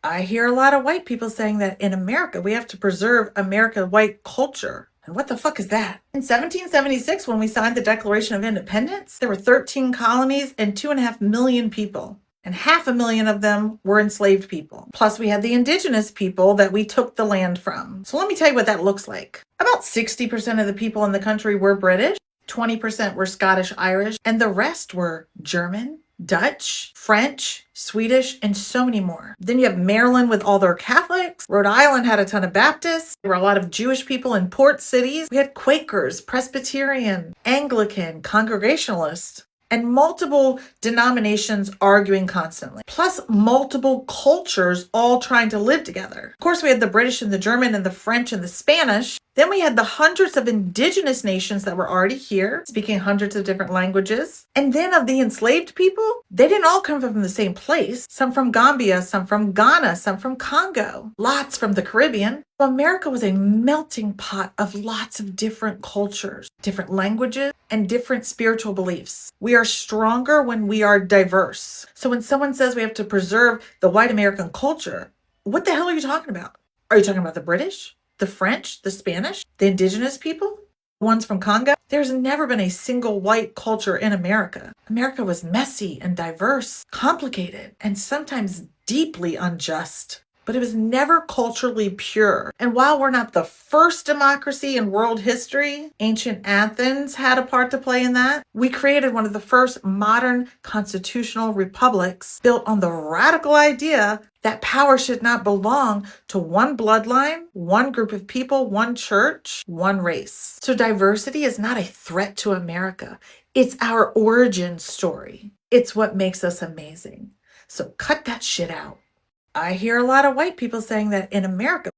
I hear a lot of white people saying that in America, we have to preserve American white culture. And what the fuck is that? In 1776, when we signed the Declaration of Independence, there were 13 colonies and 2.5 million people. And 500,000 of them were enslaved people. Plus, we had the indigenous people that we took the land from. So let me tell you what that looks like. About 60% of the people in the country were British, 20% were Scottish Irish, and the rest were German, Dutch, French, Swedish, and so many more. Then you have Maryland with all their Catholics. Rhode Island had a ton of Baptists. There were a lot of Jewish people in port cities. We had Quakers, Presbyterian, Anglican, Congregationalists, and multiple denominations arguing constantly, plus multiple cultures all trying to live together. Of course, we had the British and the German and the French and the Spanish. Then we had the hundreds of indigenous nations that were already here, speaking hundreds of different languages. And then of the enslaved people, they didn't all come from the same place. Some from Gambia, some from Ghana, some from Congo, lots from the Caribbean. America was a melting pot of lots of different cultures, different languages, and different spiritual beliefs. We are stronger when we are diverse. So when someone says we have to preserve the white American culture, what the hell are you talking about? Are you talking about the British, the French, the Spanish, the indigenous people, ones from Congo? There's never been a single white culture in America. America was messy and diverse, complicated, and sometimes deeply unjust. But it was never culturally pure. And while we're not the first democracy in world history, ancient Athens had a part to play in that. We created one of the first modern constitutional republics built on the radical idea that power should not belong to one bloodline, one group of people, one church, one race. So diversity is not a threat to America. It's our origin story. It's what makes us amazing. So cut that shit out. I hear a lot of white people saying that in America,